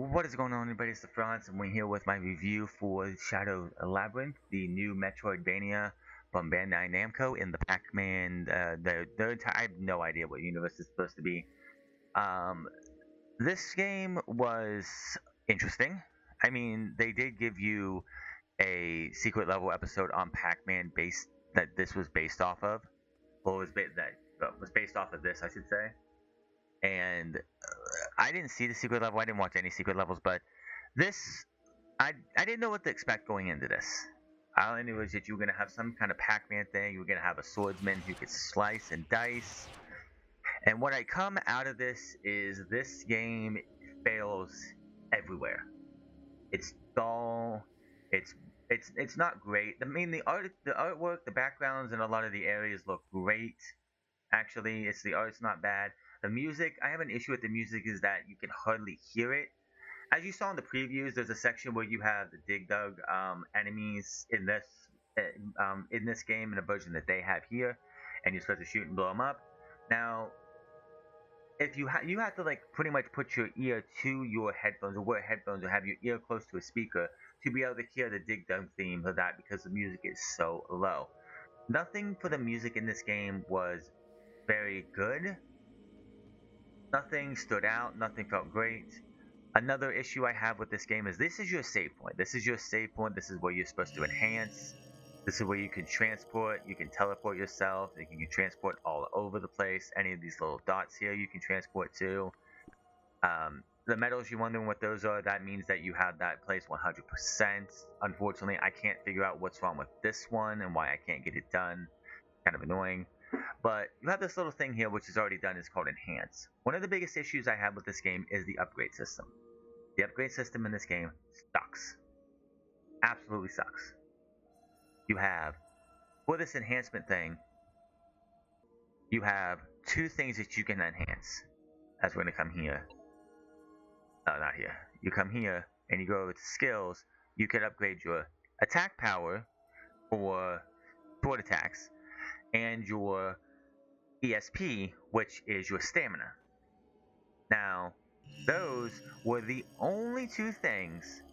What is going on, everybody? It's the Frontz, and we're here with my review for Shadow Labyrinth, the new metroidvania from Bandai Namco in the Pac-Man. I have no idea what universe it's supposed to be. Um, this game was interesting. I mean, they did give you a secret level episode on Pac-Man based that this was based off of, or was based off of this, I should say. And I didn't see the secret level. I didn't watch any secret levels, but this, I didn't know what to expect going into this. All I knew was that you were gonna have some kind of Pac-Man thing. You were gonna have a swordsman who could slice and dice. And what I come out of this is this game fails everywhere. It's dull. It's it's not great. I mean, the artwork, the backgrounds, and a lot of the areas look great. Actually, the art's not bad. The music, I have an issue with the music is that you can hardly hear it. As you saw in the previews, there's a section where you have the dig dug enemies in this game in a version that they have here, and you're supposed to shoot and blow them up. Now, if you have to like pretty much put your ear to your headphones or wear headphones or have your ear close to a speaker to be able to hear the dig dug theme of that because the music is so low. Nothing for the music in this game was very good. Nothing stood out. Nothing felt great. Another issue I have with this game is this is your save point. This is your save point. This is where you're supposed to enhance. This is where you can transport. You can teleport yourself. You can transport all over the place. Any of these little dots here you can transport to. The medals, you're wondering what those are. That means that you have that place 100%. Unfortunately, I can't figure out what's wrong with this one and why I can't get it done. Kind of annoying. But you have this little thing here which is already done. It's called Enhance. One of the biggest issues I have with this game is the upgrade system. The upgrade system in this game sucks. Absolutely sucks. You have, for this enhancement thing, you have two things that you can enhance. As we're going to come here. No, not here. You come here and you go over to skills. You can upgrade your attack power for sword attacks and your ESP, which is your stamina. Now, those were the only two things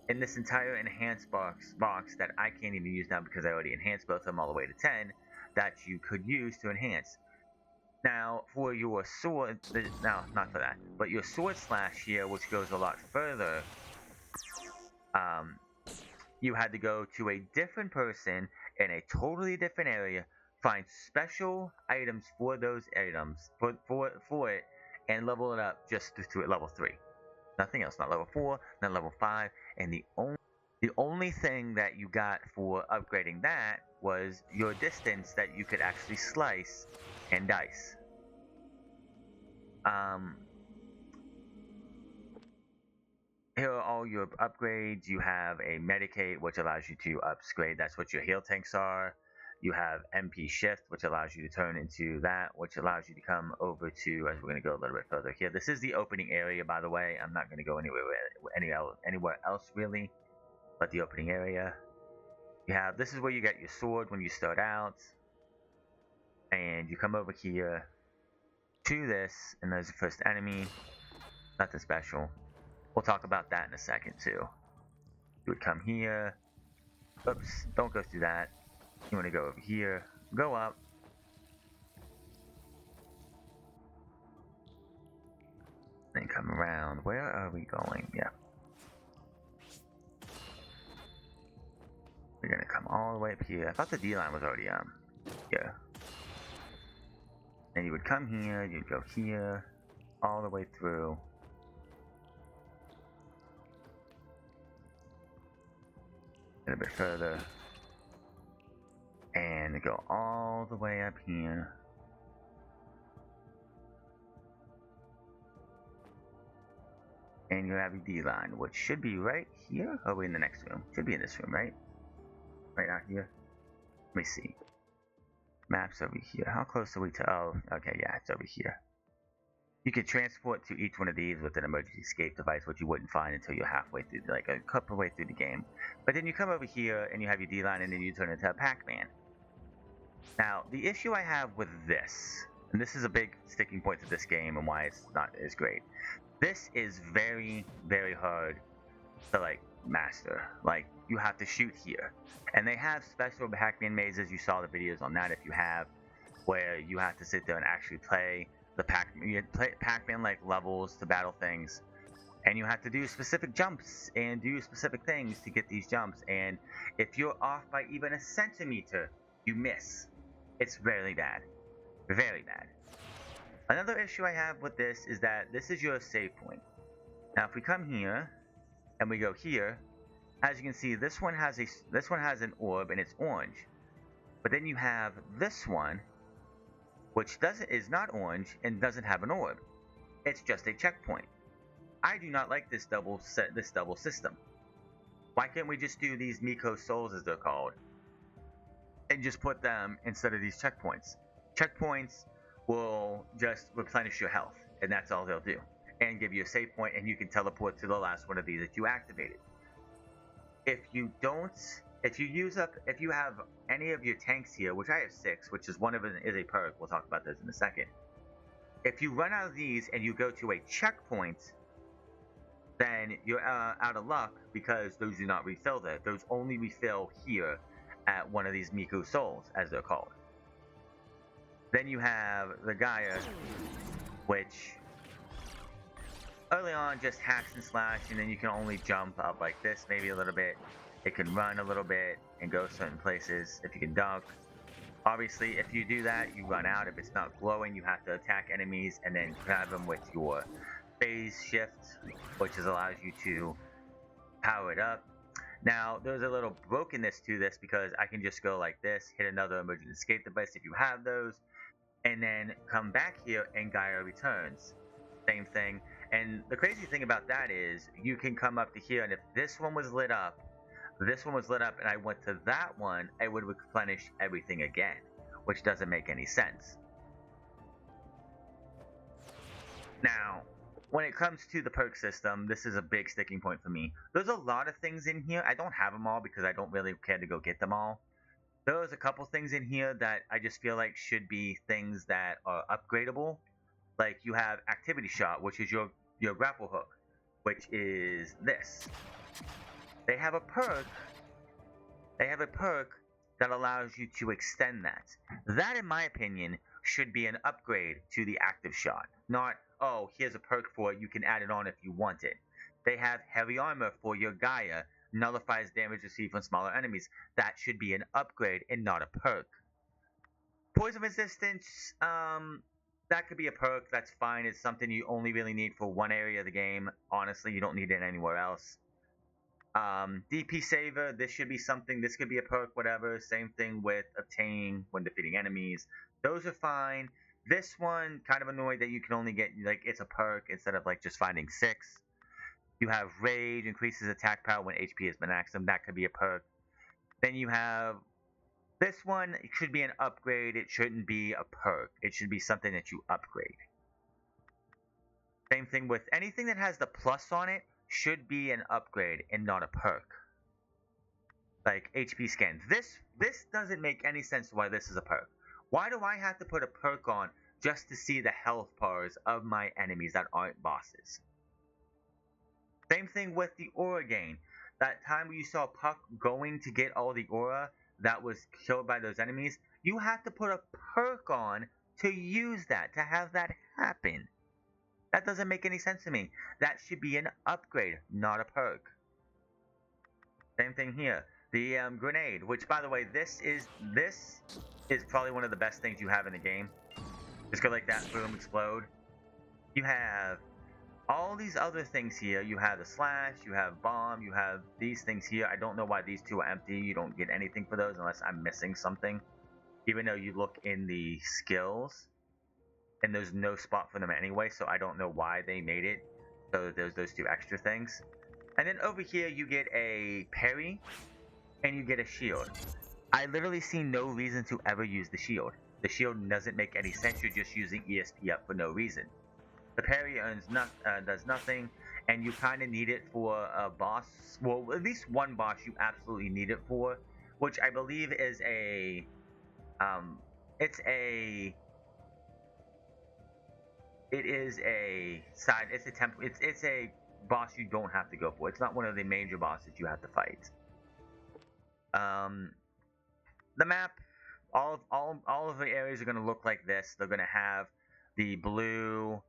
in this entire enhanced box that I can't even use now because I already enhanced both of them all the way to 10 that you could use to enhance. Now, for your sword, no, not for that, but your sword slash here, which goes a lot further, you had to go to a different person in a totally different area, find special items for those items, for it, and level it up just to level 3. Nothing else, not level 4, not level 5, and the only thing that you got for upgrading that was your distance that you could actually slice and dice. Here are all your upgrades. You have a Mediocre, which allows you to upgrade. That's what your heal tanks are. You have MP Shift, which allows you to turn into that, which allows you to come over to, as we're going to go a little bit further here. This is the opening area, by the way. I'm not going to go anywhere else, really, but the opening area. This is where you get your sword when you start out. And you come over here to this, and there's the first enemy. Nothing special. We'll talk about that in a second, too. You would come here. Oops, don't go through that. You want to go over here, go up, then come around. Where are we going? Yeah. We're going to come all the way up here. I thought the D line was already here. And you would come here, you'd go here, all the way through. A little bit further. And go all the way up here. And you have a D-line, which should be right here. Or are we in the next room? Should be in this room, right? Right out here. Let me see. Maps over here. How close are we to... Oh, okay, yeah, it's over here. You can transport to each one of these with an emergency escape device, which you wouldn't find until you're halfway through, like a couple of way through the game. But then you come over here and you have your D-line and then you turn into a Pac-Man. Now, the issue I have with this, and this is a big sticking point to this game and why it's not as great. This is very, very hard to like master. Like you have to shoot here, and they have special Pac-Man mazes. You saw the videos on that if you have, where you have to sit there and actually play the Pac-Man like levels to battle things, and you have to do specific jumps and do specific things to get these jumps. And if you're off by even a centimeter, you miss. It's really bad, very bad. Another issue I have with this is that this is your save point. Now, if we come here and we go here, as you can see, this one has an orb and it's orange. But then you have this one, which is not orange and doesn't have an orb. It's just a checkpoint. I do not like this double system. Why can't we just do these Miko souls as they're called, and just put them instead of these checkpoints? Checkpoints will just replenish your health, and that's all they'll do, and give you a save point, and you can teleport to the last one of these that you activated. If you have any of your tanks here, which I have 6, which is one of them is a perk, we'll talk about those in a second. If you run out of these and you go to a checkpoint, then you're out of luck, because those do not refill there. Those only refill here at one of these Miku Souls, as they're called. Then you have the Gaia, which early on just hacks and slash, and then you can only jump up like this, maybe a little bit. It can run a little bit and go certain places if you can dunk. Obviously, if you do that, you run out. If it's not glowing, you have to attack enemies and then grab them with your phase shift, which allows you to power it up. Now, there's a little brokenness to this, because I can just go like this, hit another emergency escape device if you have those, and then come back here and Gaia returns. Same thing. And the crazy thing about that is you can come up to here, and if this one was lit up, and I went to that one, I would replenish everything again, which doesn't make any sense. Now, when it comes to the perk system, this is a big sticking point for me. There's a lot of things in here. I don't have them all because I don't really care to go get them all. There's a couple things in here that I just feel like should be things that are upgradable. Like you have Activity Shot, which is your grapple hook, which is this. They have a perk that allows you to extend that. That, in my opinion, should be an upgrade to the active shot. Not, oh, here's a perk for it, you can add it on if you want it. They have heavy armor for your Gaia, nullifies damage received from smaller enemies. That should be an upgrade and not a perk. Poison resistance, that could be a perk, that's fine. It's something you only really need for one area of the game. Honestly, you don't need it anywhere else. DP Saver, this should be something, this could be a perk, whatever. Same thing with Obtain when defeating enemies. Those are fine. This one, kind of annoyed that you can only get, like, it's a perk instead of, like, just finding 6. You have Rage, increases attack power when HP has been maxed. That could be a perk. Then you have this one, it should be an upgrade. It shouldn't be a perk. It should be something that you upgrade. Same thing with anything that has the plus on it, should be an upgrade and not a perk. Like HP scan. This doesn't make any sense why this is a perk. Why do I have to put a perk on just to see the health bars of my enemies that aren't bosses? Same thing with the aura gain. That time where you saw Puck going to get all the aura that was killed by those enemies, you have to put a perk on to use that, to have that happen. That doesn't make any sense to me. That should be an upgrade, not a perk. Same thing here. The grenade, which, by the way, this is probably one of the best things you have in the game. Just go like that, boom, explode. You have all these other things here. You have the slash, you have bomb, you have these things here. I don't know why these two are empty. You don't get anything for those unless I'm missing something. Even though you look in the skills, and there's no spot for them anyway, so I don't know why they made it. So there's those two extra things. And then over here you get a parry, and you get a shield. I literally see no reason to ever use the shield. The shield doesn't make any sense. You're just using ESP up for no reason. The parry does nothing, and you kind of need it for a boss. Well, at least one boss you absolutely need it for, which I believe is it is a side. It's a It's a boss you don't have to go for. It's not one of the major bosses you have to fight. Um, the map, all of the areas are going to look like this. They're going to have the blue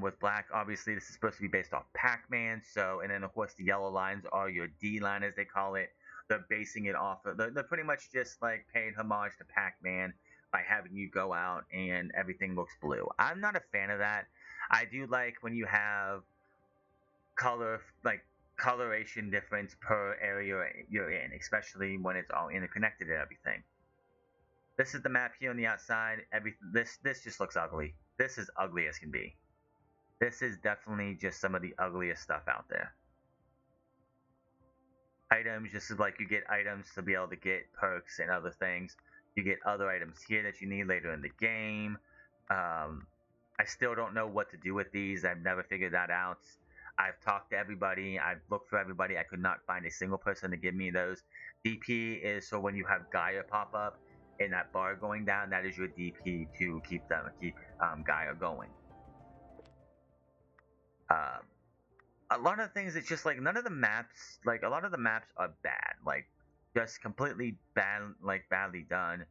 with black. Obviously, this is supposed to be based off Pac-Man. So, and then of course the yellow lines are your D line, as they call it. They're basing it off of. They're pretty much just like paying homage to Pac-Man by having you go out and everything looks blue. I'm not a fan of that. I do like when you have color, like coloration difference per area you're in, especially when it's all interconnected and everything. This is the map here on the outside. This just looks ugly. This is ugly as can be. This is definitely just some of the ugliest stuff out there. Items, just as like you get items to be able to get perks and other things. You get other items here that you need later in the game. I still don't know what to do with these. I've never figured that out. I've talked to everybody. I've looked for everybody. I could not find a single person to give me those. DP is so when you have Gaia pop up and that bar going down, that is your DP to keep Gaia going. Um, a lot of things, it's just like none of the maps, like a lot of the maps are bad, like just completely bad, like badly done.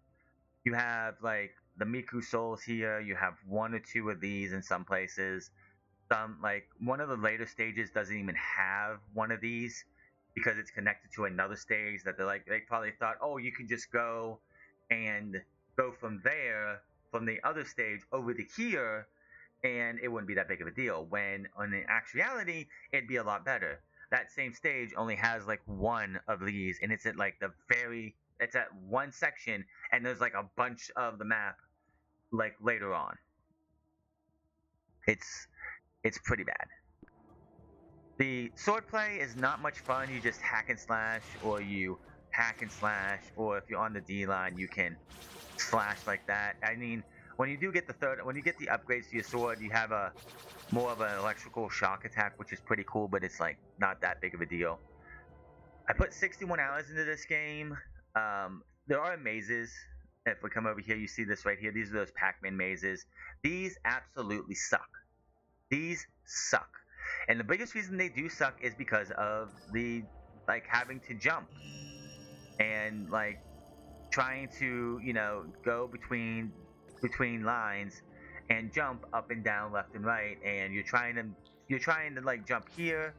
You have like the Miku souls here. You have one or two of these in some places. Some like one of the later stages doesn't even have one of these because it's connected to another stage that they probably thought, oh, you can just go and go from there from the other stage over to here and it wouldn't be that big of a deal. When in actuality, it'd be a lot better. That same stage only has like one of these, and it's at like it's at one section, and there's like a bunch of the map like later on. It's it's pretty bad. The sword play is not much fun. You just hack and slash, or you hack and slash, or if you're on the D line, you can slash like that. I mean, when you do get when you get the upgrades to your sword, you have a more of an electrical shock attack, which is pretty cool, but it's like not that big of a deal. I put 61 hours into this game. There are mazes. If we come over here, you see this right here. These are those Pac-Man mazes. These absolutely suck. These suck. And the biggest reason they do suck is because of the like having to jump and like trying to go between lines and jump up and down, left and right, and you're trying to like jump here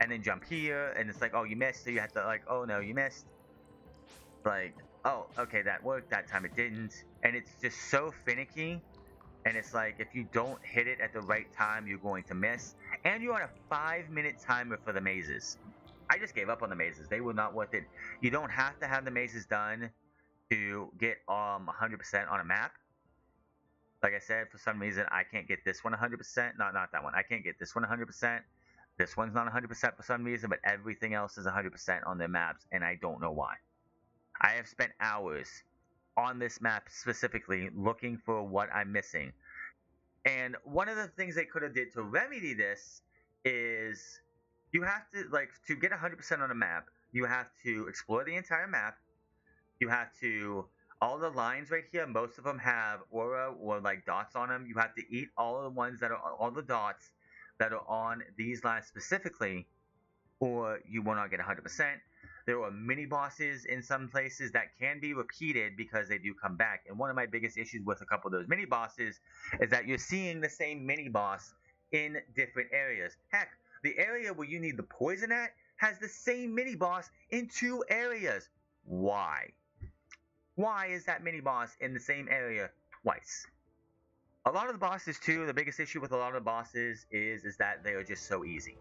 and then jump here, and it's like, oh, you missed, so you have to like, oh no, you missed, like, oh, okay, that worked, that time it didn't, and it's just so finicky. And it's like, if you don't hit it at the right time, you're going to miss. And you're on a 5-minute timer for the mazes. I just gave up on the mazes. They were not worth it. You don't have to have the mazes done to get 100% on a map. Like I said, for some reason, I can't get this one 100%. Not that one. I can't get this one 100%. This one's not 100% for some reason, but everything else is 100% on their maps, and I don't know why. I have spent hours on this map specifically looking for what I'm missing. And one of the things they could have did to remedy this is you have to, like, to get 100% on a map, you have to explore the entire map. You have to, all the lines right here, most of them have aura or like dots on them. You have to eat all of the ones that are, all the dots that are on these lines specifically, or you will not get 100%. There are mini bosses in some places that can be repeated because they do come back. And one of my biggest issues with a couple of those mini bosses is that you're seeing the same mini boss in different areas. Heck, the area where you need the poison at has the same mini boss in 2 areas. Why? Why is that mini boss in the same area twice? A lot of the bosses too, the biggest issue with a lot of the bosses is that they are just so easy.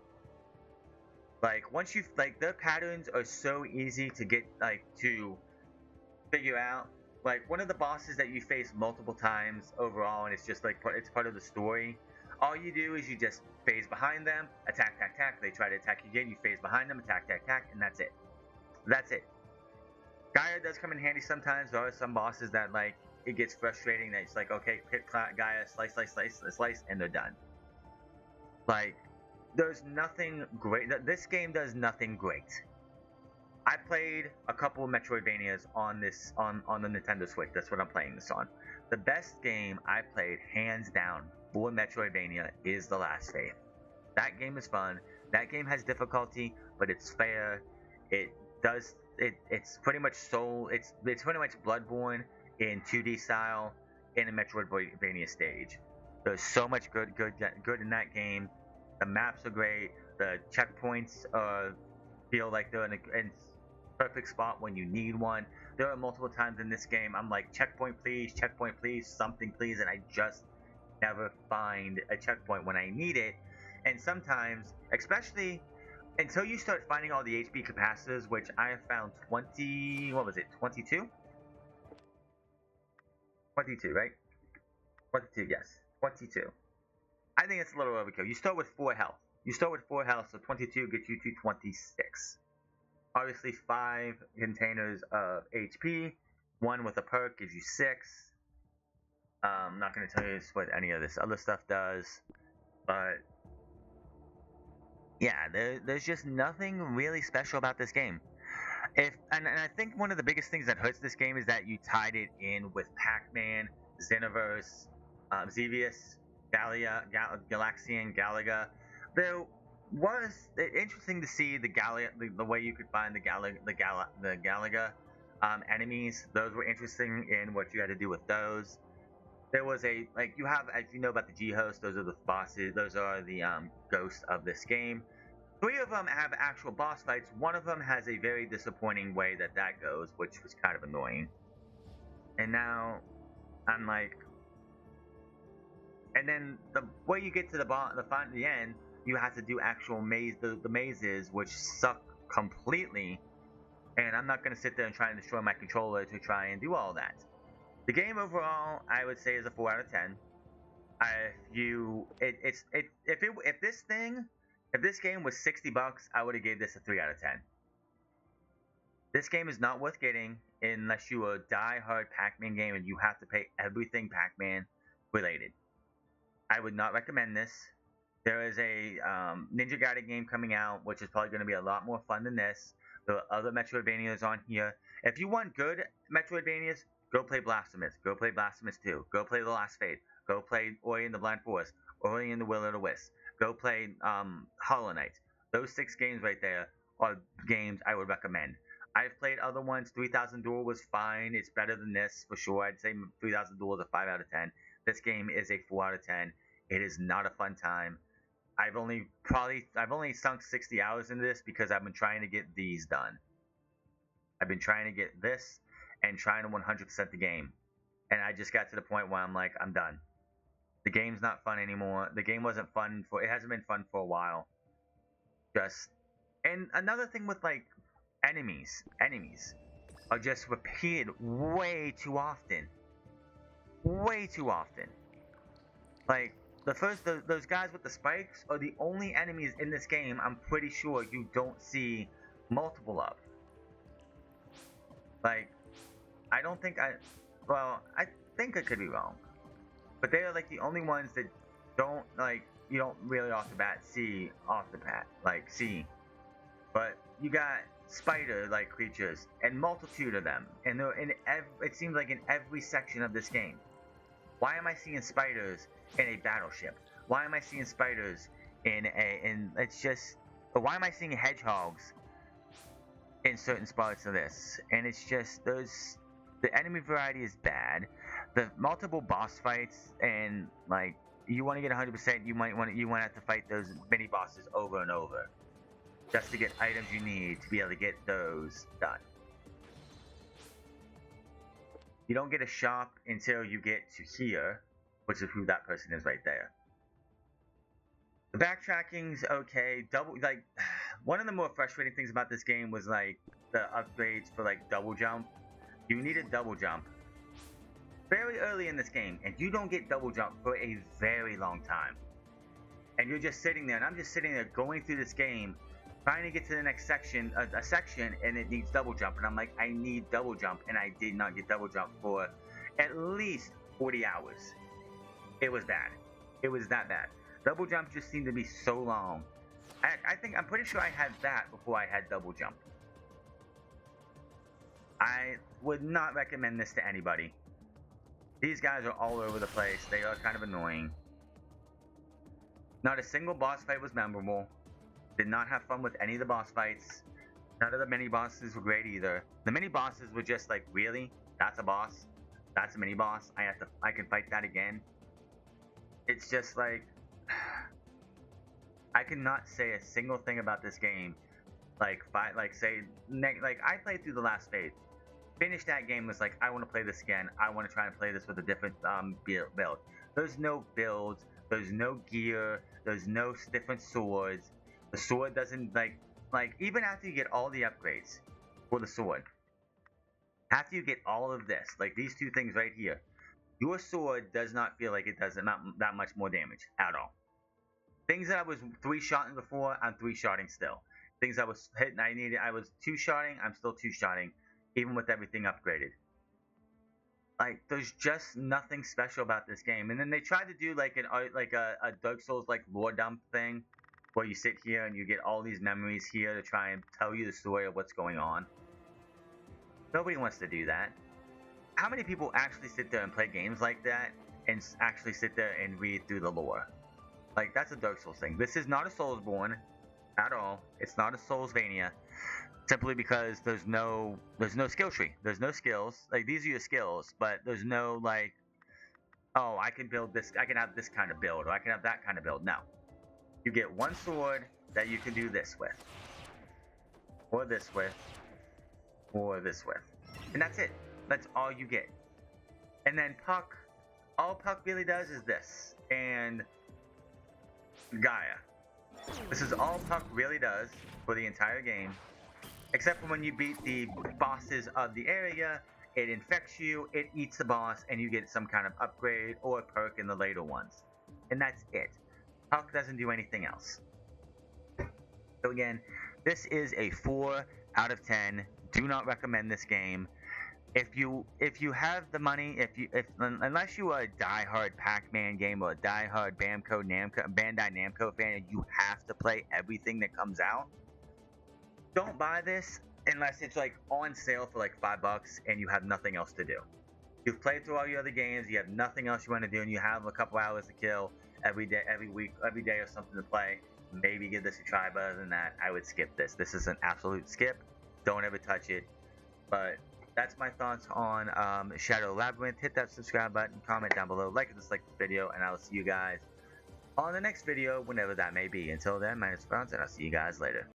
Like, once you, like, their patterns are so easy to get, like, to figure out. Like, one of the bosses that you face multiple times overall, and it's just, like, it's part of the story. All you do is you just phase behind them, attack, attack, attack. They try to attack you again, you phase behind them, attack, attack, attack, and that's it. That's it. Gaia does come in handy sometimes. There are some bosses that, like, it gets frustrating that it's like, okay, hit Gaia, slice, slice, slice, slice, and they're done. Like, there's nothing great. This game does nothing great. I played a couple of Metroidvanias on the Nintendo Switch. That's what I'm playing this on. The best game I played, hands down, for Metroidvania is The Last Faith. That game is fun. That game has difficulty, but it's fair. It's pretty much it's pretty much Bloodborne in 2D style in a Metroidvania stage. There's so much good in that game. The maps are great. The checkpoints feel like they're in perfect spot when you need one. There are multiple times in this game I'm like, checkpoint please, something please, and I just never find a checkpoint when I need it. And sometimes, especially until you start finding all the HP capacitors, which I have found 20, what was it, 22? 22, right? 22, yes, 22. I think it's a little overkill. You start with 4 health. So 22 gets you to 26. Obviously, 5 containers of HP. 1 with a perk gives you 6. I'm not going to tell you what any of this other stuff does, but yeah, there's just nothing really special about this game. And I think one of the biggest things that hurts this game is that you tied it in with Pac-Man, Xenoverse, Xevious, Galaxian, Galaga. There was interesting to see the way you could find the Galaga enemies. Those were interesting in what you had to do with those. There was you have, as you know about the G-Host, those are the bosses, those are the ghosts of this game. 3 of them have actual boss fights. 1 of them has a very disappointing way that goes, which was kind of annoying. And now, I'm like, and then the way you get to the end, you have to do actual the mazes, which suck completely. And I'm not going to sit there and try and destroy my controller to try and do all that. The game overall, I would say, is a 4 out of 10. If this game was $60, I would have gave this a 3 out of 10. This game is not worth getting unless you are a die-hard Pac-Man game and you have to pay everything Pac-Man related. I would not recommend this. There is a Ninja Gaiden game coming out, which is probably going to be a lot more fun than this. There are other Metroidvanias on here. If you want good Metroidvanias, go play Blasphemous. Go play Blasphemous 2. Go play The Last Faith. Go play Ori and the Blind Forest. Ori and the Will of the Wisp. Go play Hollow Knight. Those 6 games right there are games I would recommend. I've played other ones. 3000 Duel was fine. It's better than this for sure. I'd say 3000 Duel is a 5 out of 10. This game is a 4 out of 10. It is not a fun time. I've only sunk 60 hours into this because I've been trying to get these done. I've been trying to get this and trying to 100% the game. And I just got to the point where I'm like, I'm done. The game's not fun anymore. The game wasn't fun it hasn't been fun for a while. And another thing with enemies are just repeated way too often. Like those guys with the spikes are the only enemies in this game I'm pretty sure you don't see multiple of. I think I could be wrong. But they are the only ones that you don't really off the bat see. But you got spider-like creatures and multitude of them, and they're it seems like in every section of this game. Why am I seeing spiders in a battleship? Why am I seeing spiders why am I seeing hedgehogs in certain spots of this? And it's just the enemy variety is bad. The multiple boss fights and you want to get 100%, you want to have to fight those mini bosses over and over just to get items you need to be able to get those done. You don't get a shop until you get to here, which is who that person is right there. The backtracking's okay. One of the more frustrating things about this game was the upgrades for double jump. You need a double jump very early in this game, and you don't get double jump for a very long time. And you're just sitting there, and I'm just sitting there going through this game, trying to get to the next section, and it needs double jump, and I'm like, I need double jump, and I did not get double jump for at least 40 hours. It was bad. It was that bad. Double jump just seemed to be so long. I'm pretty sure I had that before I had double jump. I would not recommend this to anybody. These guys are all over the place. They are kind of annoying. Not a single boss fight was memorable. Did not have fun with any of the boss fights. None of the mini bosses were great either. The mini bosses were just like, really? That's a boss? That's a mini boss? I can fight that again? It's just like, I cannot say a single thing about this game. I played through the last phase. Finished that game, was like, I want to play this again. I want to try and play this with a different build. There's no builds. There's no gear. There's no different swords. The sword doesn't like even after you get all the upgrades for the sword. After you get all of this, like these two things right here, your sword does not feel like it does that much more damage at all. Things that I was 3-shotting before, I'm 3-shotting still. Things I was hitting, I was 2-shotting, I'm still 2-shotting, even with everything upgraded. Like, there's just nothing special about this game. And then they tried to do like a Dark Souls like lore dump thing, where you sit here and you get all these memories here to try and tell you the story of what's going on. Nobody wants to do that. How many people actually sit there and play games like that and actually sit there and read through the lore? Like, that's a Dark Souls thing. This is not a Soulsborne at all. It's not a Soulsvania. Simply because there's no skill tree. There's no skills. Like, these are your skills, but there's no like, oh, I can build this, I can have this kind of build, or I can have that kind of build. No. You get one sword that you can do this with. Or this with. Or this with. And that's it. That's all you get. And then Puck, all Puck really does is this. And Gaia. This is all Puck really does for the entire game. Except for when you beat the bosses of the area, it infects you, it eats the boss, and you get some kind of upgrade or perk in the later ones. And that's it. Puck doesn't do anything else. So again, this is a 4 out of 10. Do not recommend this game. If you have the money, unless you are a diehard Pac-Man game or a diehard Bandai Namco fan, and you have to play everything that comes out, don't buy this unless it's like on sale for like $5 and you have nothing else to do. You've played through all your other games, you have nothing else you want to do, and you have a couple hours to kill every day, every week, every day, or something to play. Maybe give this a try, but other than that, I would skip this. This is an absolute skip. Don't ever touch it. But that's my thoughts on Shadow Labyrinth. Hit that subscribe button, comment down below, like and dislike this video, and I will see you guys on the next video, whenever that may be. Until then, my name is Frontz, and I'll see you guys later.